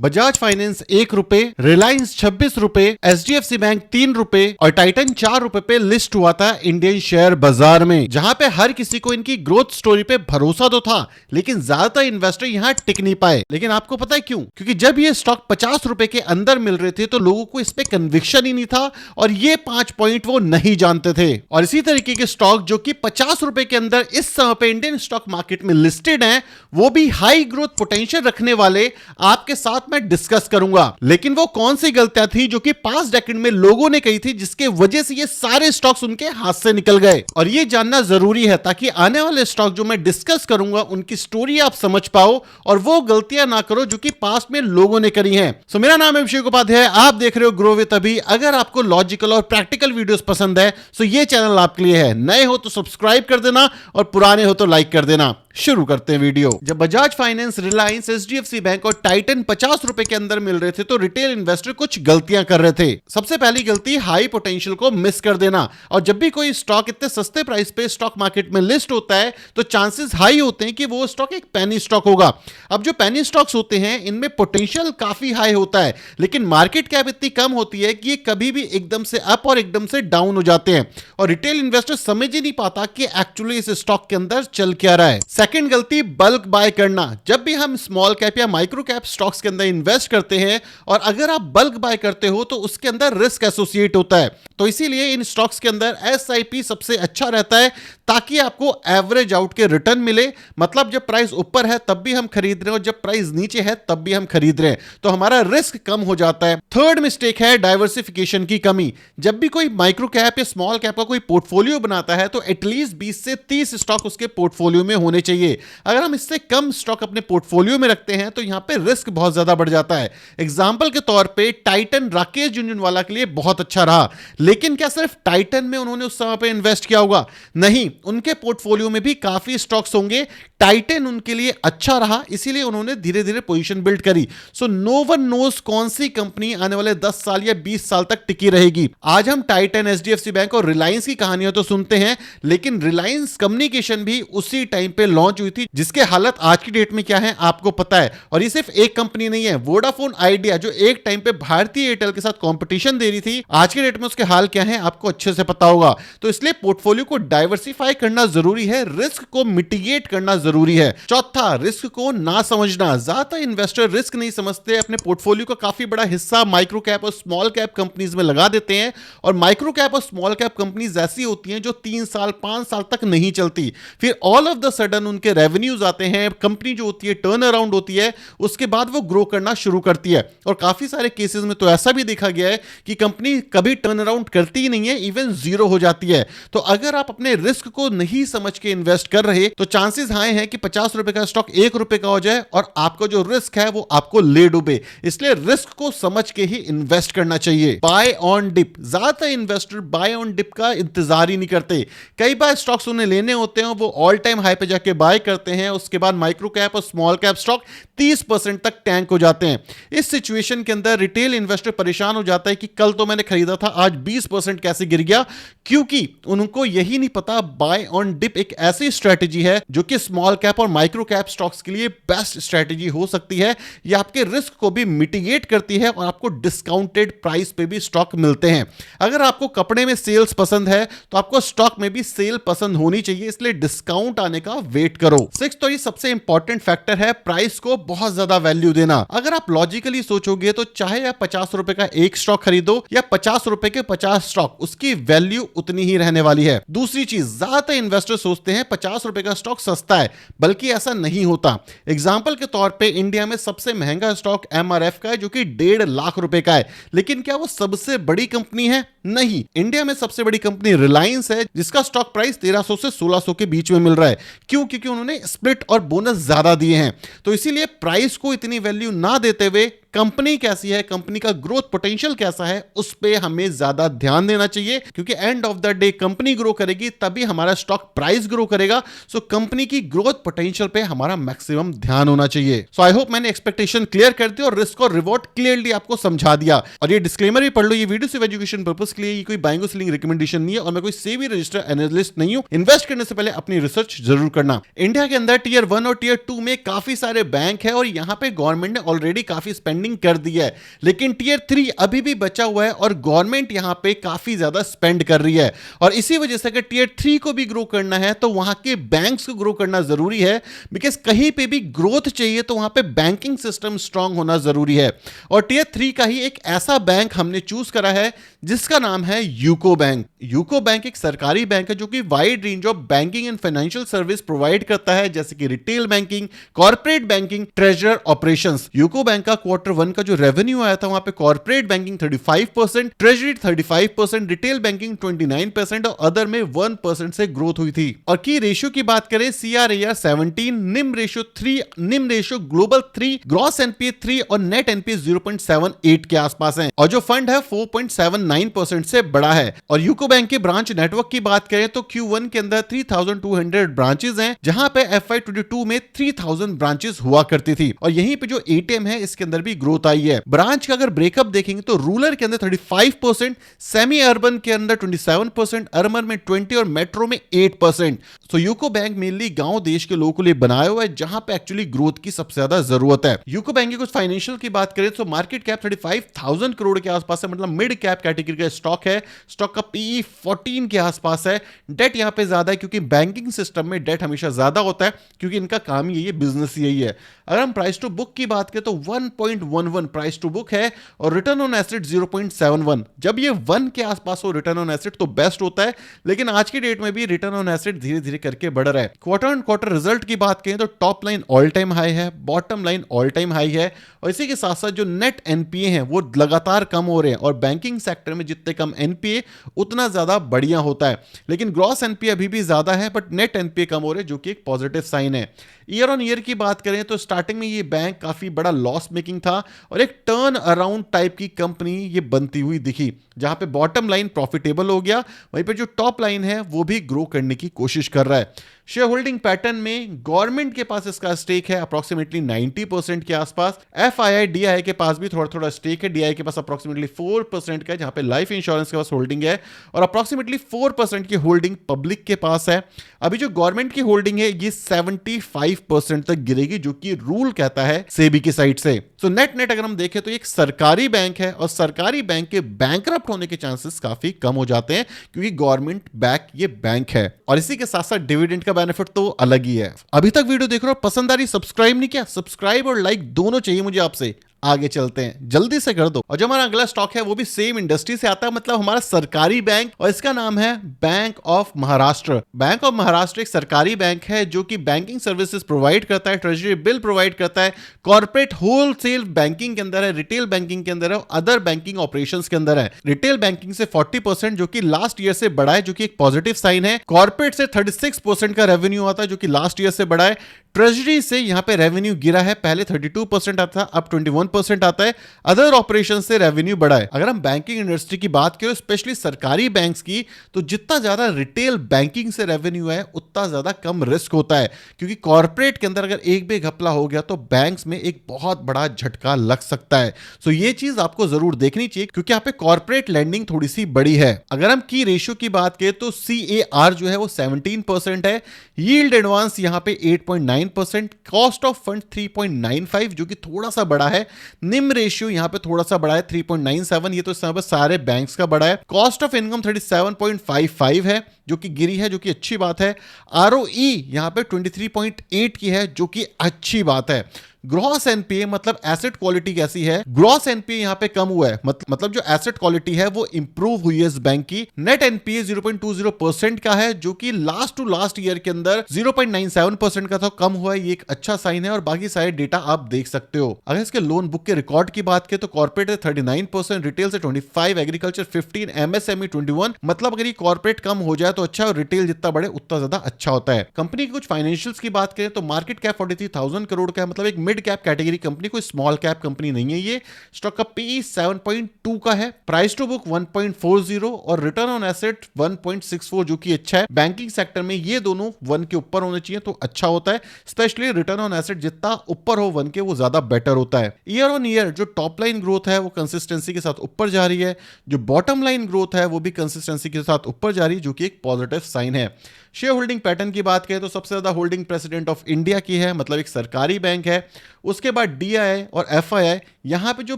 Bajaj finance 1 रुपए, रिलायंस 26 रुपए, HDFC bank 3 रुपए और टाइटन 4 रुपए पे लिस्ट हुआ था इंडियन शेयर बाजार में, जहां पे हर किसी को इनकी ग्रोथ स्टोरी पे भरोसा तो था, लेकिन ज्यादातर इन्वेस्टर यहां टिक नहीं पाए। लेकिन आपको पता है क्यों? क्योंकि जब ये स्टॉक 50 रुपए के अंदर मिल रहे थे तो लोगों को इस पे कन्विक्शन ही नहीं था और ये 5 पॉइंट वो नहीं जानते थे। और इसी तरीके के स्टॉक जो कि 50 रुपए के अंदर इस समय पे इंडियन स्टॉक मार्केट में लिस्टेड हैं, वो भी हाई ग्रोथ पोटेंशियल रखने वाले आपके साथ मैं डिस्कस करूंगा। लेकिन वो कौन सी गलतियां थी जो कि पास्ट डेकेड में लोगों ने कही थी, जिसके वजह से ये सारे स्टॉक्स उनके हाथ से निकल गए? और ये जानना जरूरी है ताकि आने वाले स्टॉक जो मैं डिस्कस करूंगा उनकी स्टोरी आप समझ पाओ और वो गलतियां ना करो जो कि पास्ट में लोगों ने करी हैं। सो मेरा नाम है अभिषेक उपाध्याय, आप देख रहे हो ग्रो विद अभी। अगर आपको लॉजिकल और प्रैक्टिकल वीडियोस पसंद है तो ये चैनल आपके लिए है। नए हो तो सब्सक्राइब कर देना और पुराने हो तो लाइक कर देना। शुरू करते हैं वीडियो। जब Bajaj finance, Reliance, HDFC bank और टाइटन 50 रुपए के अंदर मिल रहे थे तो रिटेल इन्वेस्टर कुछ गलतियां कर रहे थे। सबसे पहली गलती, हाई पोटेंशियल को मिस कर देना। और जब भी कोई स्टॉक इतने सस्ते प्राइस पे स्टॉक मार्केट में लिस्ट होता है तो चांसेस हाई होते हैं कि वो स्टॉक एक पेनी स्टॉक होगा। अब जो पेनी स्टॉक्स होते हैं इनमें पोटेंशियल काफी हाई होता है, लेकिन मार्केट कैप इतनी कम होती है कि ये कभी भी एकदम से अप और एकदम से डाउन हो जाते हैं और रिटेल इन्वेस्टर समझ ही नहीं पाता कि एक्चुअली इस स्टॉक के अंदर चल क्या रहा है। सेकंड गलती, बल्क बाय करना। जब भी हम स्मॉल कैप या माइक्रो कैप स्टॉक्स के अंदर इन्वेस्ट करते हैं और अगर आप बल्क बाय करते हो तो उसके अंदर रिस्क एसोसिएट होता है, तो इसीलिए इन स्टॉक्स के अंदर एसआईपी सबसे अच्छा रहता है ताकि आपको एवरेज आउट के रिटर्न मिले। मतलब जब प्राइस ऊपर है तब भी हम खरीद रहे हैं और जब प्राइस नीचे है तब भी हम खरीद रहे हैं, तो हमारा रिस्क कम हो जाता है। थर्ड मिस्टेक है डाइवर्सिफिकेशन की कमी। जब भी कोई माइक्रो कैप या स्मॉल कैप का कोई पोर्टफोलियो बनाता है तो एटलीस्ट 20 से 30 स्टॉक उसके पोर्टफोलियो में होने चाहिए। अगर हम इससे कम स्टॉक अपने पोर्टफोलियो में रखते हैं तो यहां पे रिस्क बहुत ज्यादा बढ़ जाता है। एग्जांपल के तौर पे टाइटन राकेश झुनझुनवाला के लिए बहुत अच्छा रहा, लेकिन क्या सिर्फ टाइटन में उन्होंने उस समय पे इन्वेस्ट किया होगा? नहीं, उनके पोर्टफोलियो में भी काफी स्टॉक्स होंगे। टाइटन उनके लिए अच्छा रहा, इसीलिए उन्होंने धीरे धीरे पोजीशन बिल्ड करी। सो नो वन नोज कौन सी कंपनी आने वाले 10 साल या 20 साल तक टिकी रहेगी। आज हम टाइटन, एचडीएफसी बैंक और रिलायंस की कहानियां तो सुनते हैं, लेकिन रिलायंस कम्युनिकेशन भी उसी टाइम पे लॉन्च हुई थी जिसके हालत आज की डेट में क्या है आपको पता है। और ये सिर्फ एक कंपनी नहीं है, वोडाफोन आइडिया जो एक टाइम पे भारतीय एयरटेल के साथ कंपटीशन दे रही थी, आज के डेट में उसके हाल क्या है आपको अच्छे से पता होगा। तो इसलिए पोर्टफोलियो को डाइवर्सिफाई करना जरूरी है, रिस्क को मिटिगेट करना जरूरी है। चौथा, रिस्क को ना समझना। ज्यादातर इन्वेस्टर रिस्क नहीं समझते, अपने पोर्टफोलियो का काफी बड़ा हिस्सा माइक्रो कैप और स्मॉल कैप कंपनीज में लगा देते हैं। और माइक्रो कैप और स्मॉल कैप कंपनीज ऐसी होती हैं जो 3 साल 5 साल तक नहीं चलती, फिर ऑल ऑफ द सडन उनके रेवेन्यूज आते हैं, कंपनी जो होती है टर्न अराउंड होती है, उसके बाद वो ग्रो करना शुरू करती है। और काफी सारे केसेस में तो ऐसा भी देखा गया है कि कंपनी कभी टर्न अराउंड करती ही नहीं है, इवन जीरो हो जाती है। तो अगर आप अपने रिस्क को नहीं समझ के इन्वेस्ट कर रहे तो चांसेस हाई है कि 50 रुपए का स्टॉक 1 रुपए का हो जाए और आपका जो रिस्क है वो आपको ले डूबे। इसलिए रिस्क को समझ के ही इन्वेस्ट करना चाहिए। Buy on dip. ज्यादातर इन्वेस्टर बाय ऑन डिप का इंतजार ही नहीं करते। कई बार स्टॉक्स उन्हें लेने होते हैं, वो ऑल टाइम हाई पे जाके बाय करते हैं, उसके बाद माइक्रो कैप और स्मॉल कैप स्टॉक 30% तक टैंक हो जाते हैं। इस सिचुएशन के अंदर रिटेल इन्वेस्टर परेशान हो जाता है कि कल तो मैंने खरीदा था, आज 20% कैसे गिर गया? क्योंकि उनको यही नहीं पता बाय ऑन डिप एक ऐसी स्ट्रेटजी है जो कि स्मॉल कैप और माइक्रो कैप स्टॉक्स के लिए बेस्ट स्ट्रेटजी हो सकती है। यह आपके रिस्क को भी मिटिगेट करती है और आपको डिस्काउंटेड प्राइस पे भी स्टॉक मिलते हैं। अगर आपको कपड़े में सेल्स पसंद है तो आपको स्टॉक में भी सेल पसंद होनी चाहिए, इसलिए डिस्काउंट आने का वेट करो। सिक्स, तो ये सबसे इंपॉर्टेंट फैक्टर है, प्राइस को बहुत ज्यादा वैल्यू देना। अगर आप लॉजिकली सोचोगे तो चाहे आप 50 रुपए का एक स्टॉक खरीदो या 50 रुपए के 50 स्टॉक, उसकी वैल्यू उतनी ही रहने वाली है। दूसरी चीज, ज्यादातर इन्वेस्टर सोचते हैं 50 रुपए का स्टॉक सस्ता है, बल्कि ऐसा नहीं होता। एग्जांपल के तौर पे इंडिया में सबसे महंगा स्टॉक एमआरएफ का है जो कि 1.5 लाख रुपए का है, लेकिन क्या वो सबसे बड़ी कंपनी है? नहीं। इंडिया में सबसे बड़ी कंपनी रिलायंस है जिसका स्टॉक प्राइस 1300 से 1600 के बीच में मिल रहा है। क्यों? क्योंकि उन्होंने स्प्लिट और बोनस ज्यादा दिए हैं। तो इसीलिए प्राइस को इतनी वैल्यू ना देते हुए कंपनी कैसी है, कंपनी का ग्रोथ पोटेंशियल कैसा है, उस पे हमें ज्यादा ध्यान देना चाहिए, क्योंकि end of the day company grow करेगी तभी हमारा स्टॉक प्राइस ग्रो करेगा। सो कंपनी की ग्रोथ पोटेंशियल पे हमारा मैक्सिमम ध्यान होना चाहिए। सो आई होप मैंने एक्सपेक्टेशन क्लियर कर दी और रिस्क और रिवॉर्ड क्लियरली आपको समझा दिया। और ये डिस्क्लेमर भी पढ़ लो, ये वीडियो सिर्फ एजुकेशन पर्पस के लिए, ये कोई बाइंग और सेलिंग रिकमेंडेशन नहीं है और मैं कोई सेबी रजिस्टर्ड एनालिस्ट नहीं हूं। इन्वेस्ट करने से पहले अपनी रिसर्च जरूर करना। इंडिया के अंदर टियर 1 और टियर 2 में काफी सारे बैंक है और यहां पे गवर्नमेंट ने ऑलरेडी काफी स्पेंडिंग स्पेंडिंग कर दी है, लेकिन टियर 3 अभी भी बचा हुआ है और गवर्नमेंट यहां पे काफी ज्यादा स्पेंड कर रही है। और इसी वजह से अगर टियर 3 को भी ग्रो करना है तो वहां के बैंक्स को ग्रो करना जरूरी है, बिकॉज कहीं पे भी ग्रोथ चाहिए तो वहां पे बैंकिंग सिस्टम स्ट्रांग होना जरूरी है। और टियर 3 का ही एक ऐसा बैंक हमने चूज करा है जिसका नाम है यूको बैंक। यूको बैंक एक सरकारी बैंक है जो कि wide range of banking and financial service provide करता है, जैसे कि retail banking, corporate banking, treasure operations. UCO bank का Q1 का जो रेवेन्यू आया था वहां पे corporate banking 35%, treasury 35%, retail banking 29% और अदर में 1% से ग्रोथ हुई थी। और की रेशियो की बात करें CRAR 17, निम रेशियो 3, निम रेशियो ग्लोबल 3, ग्रॉस एनपीए 3 और नेट एनपीए 0.78 के आसपास है। और जो फंड है 4.79% से बड़ा है। और यूको बैंक के ब्रांच नेटवर्क की बात करें तो Q1 के अंदर 3200 ब्रांचेस हैं, जहां पे FY22 में 3000 ब्रांचेस हुआ करती थी। और यहीं पे जो ATM है इसके अंदर भी ग्रोथ आई है। ब्रांच का अगर ब्रेकअप देखेंगे तो रूरल के अंदर 35%, सेमी अर्बन के अंदर 27%, अर्बन में 20 और मेट्रो में 8%। सो यूको बैंक मेनली गांव देश के लोगों के लिए बनाया हुआ है जहां पे एक्चुअली ग्रोथ की सबसे ज्यादा जरूरत है। यूको बैंक की कुछ फाइनेंशियल की बात करें तो मार्केट कैप 35,000 करोड़ के आसपास है, मतलब मिड कैप कैटेगरी का स्टॉक है। स्टॉक का PE 14 के आसपास है। डेट यहां पे ज्यादा है क्योंकि बैंकिंग सिस्टम में डेट हमेशा ज्यादा होता है क्योंकि इनका काम यही है, बिजनेस यही है। अगर हम प्राइस टू बुक की बात करें तो 1.11 प्राइस टू बुक है और रिटर्न ऑन एसेट 0.71। जब ये 1 के आसपास हो रिटर्न ऑन एसेट तो बेस्ट होता है, लेकिन आज की डेट में भी रिटर्न ऑन एसेट धीरे धीरे करके बढ़ रहा है। क्वार्टर ऑन क्वार्टर रिजल्ट की बात करें तो top line all time high है, bottom line all time high है और इसी के साथ साथ जो नेट एनपीए हैं वो लगातार कम हो रहे हैं। और बैंकिंग सेक्टर में जितने कम एनपीए उतना ज्यादा बढ़िया होता है, लेकिन ग्रॉस एनपीए अभी भी ज्यादा है बट नेट एनपीए कम हो रहे हैं जो कि एक पॉजिटिव साइन है। ईयर ऑन ईयर की बात करें तो स्टार्टिंग में ये बैंक काफी बड़ा लॉस मेकिंग था और एक टर्न अराउंड टाइप की कंपनी ये बनती हुई दिखी, जहां पे बॉटम लाइन प्रॉफिटेबल हो गया, वहीं पे जो टॉप लाइन है वो भी ग्रो करने की कोशिश कर रहा है। शेयर होल्डिंग पैटर्न में गवर्नमेंट के पास इसका स्टेक है अप्रोक्सीमेटली 90% के आसपास। FII DII के पास भी थोड़ा थोड़ा स्टेक है। DII के पास अप्रोक्सीमेटली 4% का है, जहां पे लाइफ इंश्योरेंस के पास होल्डिंग है और अप्रोक्सीमेटली 4% की होल्डिंग पब्लिक के पास है। अभी जो गवर्नमेंट की होल्डिंग है ये 75% तक गिरेगी, जो कि रूल कहता है सेबी की साइड से। तो नेट नेट अगर हम देखें तो एक सरकारी बैंक है और सरकारी बैंक के बैंकरप्ट होने के चांसेस काफी कम हो जाते हैं क्योंकि गवर्नमेंट बैक ये बैंक है। और इसी के साथ साथ डिविडेंड का बेनिफिट तो अलग ही है। अभी तक वीडियो देख रहे हो, पसंद आ रही, सब्सक्राइब नहीं किया? सब्सक्राइब और लाइक दोनों चाहिए मुझे आपसे। आगे चलते हैं, जल्दी से कर दो। और जो हमारा अगला स्टॉक है वो भी सेम इंडस्ट्री से आता है, मतलब हमारा सरकारी बैंक, और इसका नाम है bank of Maharashtra. Bank of Maharashtra एक सरकारी बैंक है जो कि बैंकिंग सर्विसेज प्रोवाइड करता है, ट्रेजरी बिल प्रोवाइड करता है, कॉर्पोरेट होलसेल बैंकिंग के अंदर है, रिटेल बैंकिंग के अंदर है, अदर बैंकिंग ऑपरेशंस के अंदर है। रिटेल बैंकिंग से 40% जो कि लास्ट ईयर से बढ़ा है, जो कि एक पॉजिटिव साइन है। कॉर्पोरेट से 36% का रेवेन्यू आता है जो कि लास्ट ईयर से बढ़ा है। ट्रेजरी से यहां पे रेवेन्यू गिरा है, पहले 32% आता था, अब 21% आता है। अदर ऑपरेशन से रेवेन्यू बढ़ा है। अगर हम बैंकिंग इंडस्ट्री की बात करें, स्पेशली सरकारी बैंक्स की, तो जितना ज्यादा रिटेल बैंकिंग से रेवेन्यू है उतना ज्यादा कम रिस्क होता है, क्योंकि कॉर्पोरेट के अंदर अगर एक भी घपला हो गया तो बैंक्स में एक बहुत बड़ा झटका लग सकता है। सो ये चीज आपको जरूर देखनी चाहिए क्योंकि यहाँ पे कॉर्पोरेट लैंडिंग थोड़ी सी बड़ी है। अगर हम की रेशियो की बात करें तो CAR जो है वो 17% है, यील्ड एडवांस यहाँ पे 8.9%, कॉस्ट ऑफ फंड 3.95 जो कि थोड़ा सा बड़ा है। निम रेशियो यहां पे थोड़ा सा बड़ा है 3.97, ये तो इस समय सारे बैंक्स का बड़ा है। कॉस्ट ऑफ इनकम 37.55 है जो कि गिरी है, जो कि अच्छी बात है। ROE यहां पे 23.8 की है जो कि अच्छी बात है। ग्रॉस एनपीए मतलब एसेट क्वालिटी कैसी है, ग्रॉस एनपीए यहां पे कम हुआ है, मतलब जो एसेट क्वालिटी है वो इंप्रूव हुई है इस बैंक की। नेट एनपीए 0.20% का है जो कि लास्ट टू लास्ट ईयर के अंदर 0.97% का था, कम हुआ है, ये एक अच्छा साइन है। और बाकी सारे डेटा आप देख सकते हो। अगर इसके लोन बुक के रिकॉर्ड की बात करें तो कॉर्पोरेट है 39%, रिटेल से 25, एग्रीकल्चर 15, MSME 21। मतलब अगर ये कॉर्पोरेट कम हो जाए तो अच्छा और रिटेल जितना बढ़े उतना ज्यादा अच्छा होता है। कंपनी की कुछ फाइनेंशियल्स की बात करें तो मार्केट कैप 43,000 करोड़ का है, मतलब एक मिड कैप कैटेगरी कंपनी, कोई स्मॉल कैप कंपनी नहीं है ये। स्टॉक का PE 7.2 का है, प्राइस टू बुक 1.40 और रिटर्न ऑन एसेट 1.64 जो कि अच्छा है। बैंकिंग सेक्टर में ये दोनों 1 के ऊपर होने चाहिए तो अच्छा होता है, स्पेशली रिटर्न ऑन एसेट जितना ऊपर हो 1 के वो ज्यादा बेटर होता है। ईयर ऑन ईयर जो टॉप लाइन ग्रोथ है वो कंसिस्टेंसी के साथ ऊपर जा रही है, जो बॉटम लाइन ग्रोथ है वो भी कंसिस्टेंसी के साथ ऊपर जा रही है जो कि एक पॉजिटिव साइन है। शेयर होल्डिंग पैटर्न की बात करें तो सबसे ज्यादा होल्डिंग प्रेसिडेंट ऑफ इंडिया की है, मतलब एक सरकारी बैंक है। उसके बाद डीआईआई और एफआईआई, यहां पे जो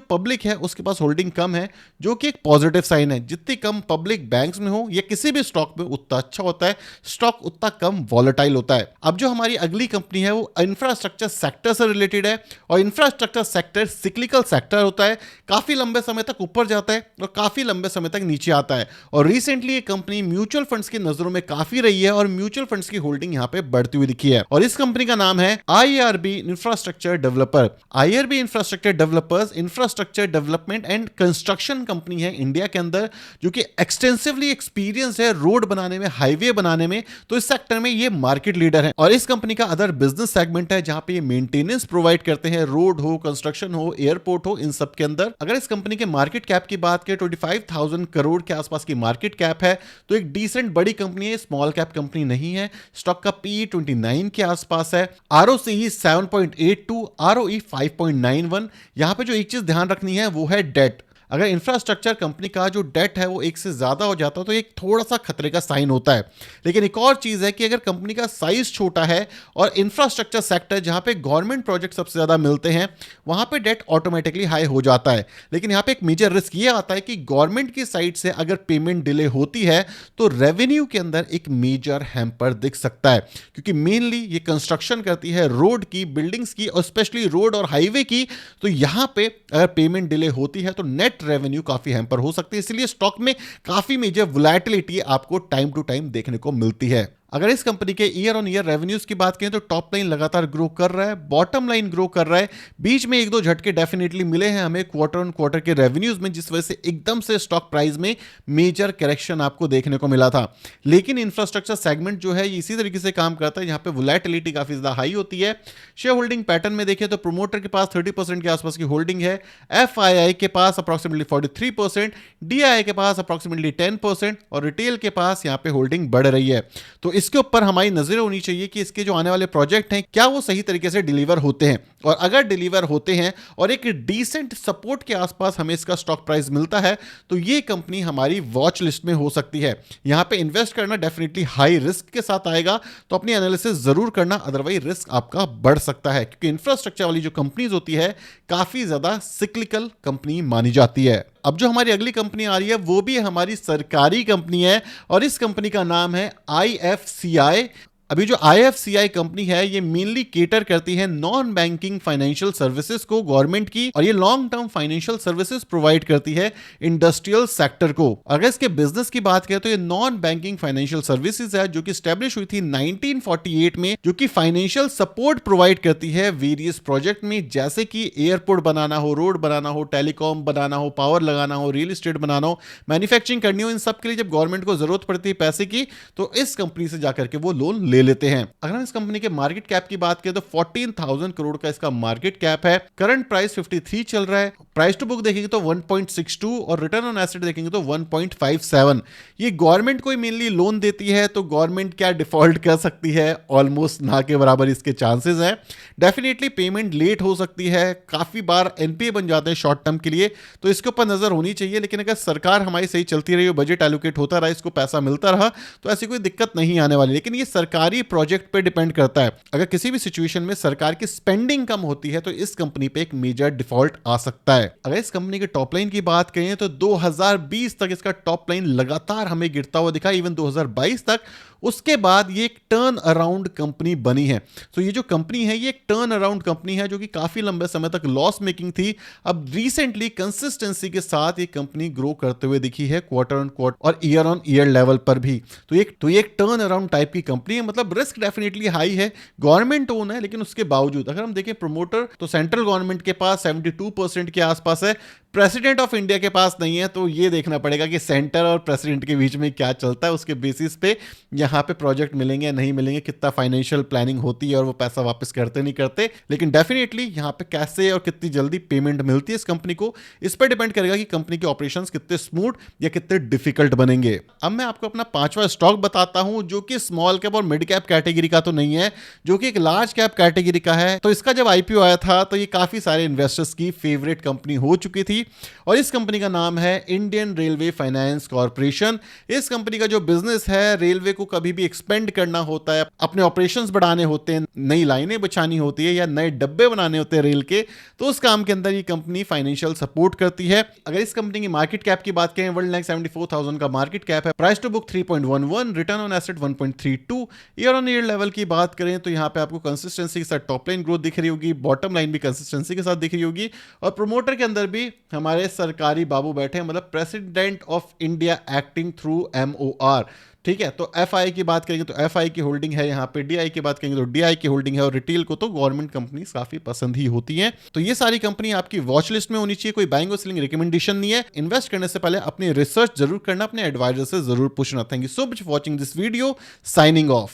पब्लिक है उसके पास होल्डिंग कम है, जो कि एक पॉजिटिव साइन है। जितनी कम पब्लिक बैंक्स में हो या किसी भी स्टॉक में उतना अच्छा होता है, स्टॉक उतना कम वॉलेटाइल होता है। अब जो हमारी अगली कंपनी है वो इंफ्रास्ट्रक्चर सेक्टर से रिलेटेड है, और इंफ्रास्ट्रक्चर सेक्टर सिक्लिकल सेक्टर होता है, काफी लंबे समय तक ऊपर जाता है और काफी लंबे समय तक नीचे आता है। और रिसेंटली ये कंपनी म्यूचुअल फंड्स की नजरों में काफी रही है और म्यूचुअल फंड्स की होल्डिंग यहां पे बढ़ती हुई दिखी है। और इस कंपनी का नाम है IRB infrastructure developer. IRB infrastructure developers infrastructure development and construction company है इंडिया के अंदर, जो कि एक्सटेंसिवली एक्सपीरियंस है रोड बनाने में, हाईवे बनाने में। तो इस सेक्टर में ये मार्केट लीडर है। और इस कंपनी का अदर बिजनेस सेगमेंट है जहां पे ये मेंटेनेंस प्रोवाइड करते हैं, रोड हो, कंस्ट्रक्शन हो, एयरपोर्ट हो, इन सब के अंदर। अगर इस कंपनी के मार्केट कैप की बात करें 25,000 करोड़ के आसपास की मार्केट कैप है, तो एक डिसेंट बड़ी कंपनी है, स्मॉल कैप कंपनी नहीं है। स्टॉक का पी 29 के आसपास है, आरओसीई 7.82, आरओई 5.91। यहां पे जो एक चीज ध्यान रखनी है वो है डेट। अगर इंफ्रास्ट्रक्चर कंपनी का जो डेट है वो एक से ज्यादा हो जाता है तो एक थोड़ा सा खतरे का साइन होता है। लेकिन एक और चीज है कि अगर कंपनी का साइज छोटा है और इंफ्रास्ट्रक्चर सेक्टर जहां पे गवर्नमेंट प्रोजेक्ट सबसे ज्यादा मिलते हैं, वहां पे डेट ऑटोमेटिकली हाई हो जाता है। लेकिन यहां पे एक मेजर रिस्क ये आता है कि गवर्नमेंट की साइड से अगर पेमेंट डिले होती है तो रेवेन्यू के अंदर एक मेजर हैम्पर दिख सकता है, क्योंकि मेनली ये कंस्ट्रक्शन करती है रोड की, बिल्डिंग्स की, और स्पेशली रोड और हाईवे की। तो यहां पे अगर पेमेंट डिले होती है तो नेट रेवेन्यू काफी हैम्पर हो सकती है। इसलिए स्टॉक में काफी मेजर वोलैटिलिटी आपको टाइम टू टाइम देखने को मिलती है। अगर इस कंपनी के ईयर ऑन ईयर रेवेन्यूज की बात करें तो टॉप लाइन लगातार ग्रो कर रहा है, बॉटम लाइन ग्रो कर रहा है। बीच में एक दो झटके डेफिनेटली मिले हैं हमें क्वार्टर ऑन क्वार्टर के रेवेन्यूज में, जिस वजह से एकदम से स्टॉक प्राइस में मेजर करेक्शन आपको देखने को मिला था। लेकिन इंफ्रास्ट्रक्चर सेगमेंट जो है इसी तरीके से काम करता है, यहाँ पे वोलैटिलिटी काफी ज्यादा हाई होती है। शेयर होल्डिंग पैटर्न में देखें तो प्रोमोटर के पास 30% के आसपास की होल्डिंग है, एफआईआई के पास अप्रोक्सीमेटली 43%, डीआईआई के पास अप्रोक्सीमेटली 10% और रिटेल के पास यहाँ पे होल्डिंग बढ़ रही है। तो इसके ऊपर हमारी नजरें होनी चाहिए कि इसके जो आने वाले प्रोजेक्ट हैं क्या वो सही तरीके से डिलीवर होते हैं, और अगर डिलीवर होते हैं और एक डिसेंट सपोर्ट के आसपास हमें इसका स्टॉक प्राइस मिलता है तो ये कंपनी हमारी वॉच लिस्ट में हो सकती है। यहां पे इन्वेस्ट करना डेफिनेटली हाई रिस्क के साथ आएगा, तो अपनी एनालिसिस जरूर करना, अदरवाइज रिस्क आपका बढ़ सकता है, क्योंकि इंफ्रास्ट्रक्चर वाली जो कंपनीज होती है काफी ज्यादा सिक्लिकल कंपनी मानी जाती है। अब जो हमारी अगली कंपनी आ रही है वो भी हमारी सरकारी कंपनी है, और इस कंपनी का नाम है आईएफसीआई। अभी जो आईएफसीआई कंपनी है ये मेनली केटर करती है नॉन बैंकिंग फाइनेंशियल सर्विसेज को गवर्नमेंट की, और ये long term financial services provide करती है इंडस्ट्रियल सेक्टर को। अगर इसके बिजनेस की बात करें तो ये नॉन बैंकिंग फाइनेंशियल सर्विसेज है जो कि स्टैब्लिश हुई थी 1948 में, जो कि फाइनेंशियल सपोर्ट प्रोवाइड करती है वेरियस प्रोजेक्ट में, जैसे कि एयरपोर्ट बनाना हो, रोड बनाना हो, टेलीकॉम बनाना हो, पावर लगाना हो, रियल एस्टेट बनाना हो, मैन्युफैक्चरिंग करनी हो। इन सब के लिए जब गवर्नमेंट को जरूरत पड़ती है पैसे की तो इस कंपनी से जाकर के वो लोन ले लेते हैं। अगर हम इस कंपनी के मार्केट कैप की बात करें तो 14,000 करोड़ का इसका मार्केट कैप है, करंट प्राइस 53 चल रहा है, प्राइस टू बुक देखेंगे तो 1.62 और रिटर्न ऑन एसेट देखेंगे तो 1.57। ये गवर्नमेंट को मेनली लोन देती है, तो गवर्नमेंट क्या डिफॉल्ट कर सकती है, ऑलमोस्ट ना के बराबर इसके चांसेस हैं। डेफिनेटली पेमेंट लेट हो सकती है, काफी बार एनपीए बन जाते हैं शॉर्ट टर्म के लिए, तो इसके ऊपर नजर होनी चाहिए। लेकिन अगर सरकार हमारी सही चलती रही, बजट एलोकेट होता रहा, इसको पैसा मिलता रहा, तो ऐसी कोई दिक्कत नहीं आने वाली। लेकिन ये सरकारी प्रोजेक्ट पे डिपेंड करता है। अगर किसी भी सिचुएशन में सरकार की स्पेंडिंग कम होती है तो इस कंपनी पे एक मेजर डिफॉल्ट आ सकता है। अगर इस कंपनी के टॉप लाइन की बात करें तो 2020 तक इसका टॉप लाइन लगातार हमें गिरता हुआ दिखा, इवन 2022 तक। उसके बाद ये एक टर्न अराउंड कंपनी बनी है। तो ये जो कंपनी है ये एक टर्न अराउंड कंपनी है जो कि काफी लंबे समय तक लॉस मेकिंग थी। अब रिसेंटली कंसिस्टेंसी के साथ ये कंपनी ग्रो करते हुए दिखी है क्वार्टर ऑन क्वार्टर और ईयर ऑन ईयर लेवल पर भी। तो ये एक टर्न अराउंड टाइप की कंपनी है। मतलब रिस्क डेफिनेटली हाई है, गवर्नमेंट ओन है, लेकिन उसके बावजूद अगर हम देखें प्रोमोटर तो सेंट्रल गवर्नमेंट के पास 72% के आसपास है, प्रेसिडेंट ऑफ इंडिया के पास नहीं है। तो ये देखना पड़ेगा कि सेंटर और प्रेसिडेंट के बीच में क्या चलता है, उसके बेसिस पे यहाँ पे प्रोजेक्ट मिलेंगे या नहीं मिलेंगे, कितना फाइनेंशियल प्लानिंग होती है और वो पैसा वापस करते नहीं करते। लेकिन डेफिनेटली यहाँ पे कैसे और कितनी जल्दी पेमेंट मिलती है इस कंपनी को, इस पर डिपेंड करेगा कि कंपनी के ऑपरेशंस कितने स्मूथ या कितने डिफिकल्ट बनेंगे। अब मैं आपको अपना 5वां स्टॉक बताता हूं जो कि स्मॉल कैप और मिड कैप कैटेगरी का तो नहीं है, जो कि एक लार्ज कैप कैटेगरी का है। तो इसका जब आईपीओ आया था तो ये काफी सारे इन्वेस्टर्स की फेवरेट कंपनी हो चुकी थी होगी। और इस कंपनी का नाम है इंडियन रेलवे फाइनेंस कॉर्पोरेशन। इस कंपनी का जो बिजनेस है, रेलवे को कभी भी एक्सपेंड करना होता है, अपने ऑपरेशंस बढ़ाने होते हैं, नई लाइनें बिछानी होती है या नए डब्बे बनाने होते हैं रेल के, तो उस काम के अंदर ये कंपनी फाइनेंशियल सपोर्ट करती है। अगर इस कंपनी की मार्केट कैप की बात करें, 1,74,000 का मार्केट कैप है, price to book 3.11, return on asset 1.32। Year on year level की बात करें तो यहां पे आपको कंसिस्टेंसी के साथ टॉप लाइन ग्रोथ दिख रही होगी, बॉटम लाइन भी कंसिस्टेंसी के साथ दिख रही होगी, और प्रोमोटर के अंदर भी हमारे सरकारी बाबू बैठे हैं, मतलब president of India acting through MOR। ठीक है, तो FI की बात करेंगे तो FI की होल्डिंग है यहाँ पे, DI की बात करेंगे तो DI की होल्डिंग है, और रिटेल को तो गवर्नमेंट कंपनीज काफी पसंद ही होती हैं। तो ये सारी कंपनी आपकी वॉच लिस्ट में होनी चाहिए, कोई बाइंग और सेलिंग रिकमेंडेशन नहीं है। इन्वेस्ट करने से पहले अपनी रिसर्च जरूर करना, अपने एडवाइजर से जरूर पूछना। Thank you so much for watching this video, signing off.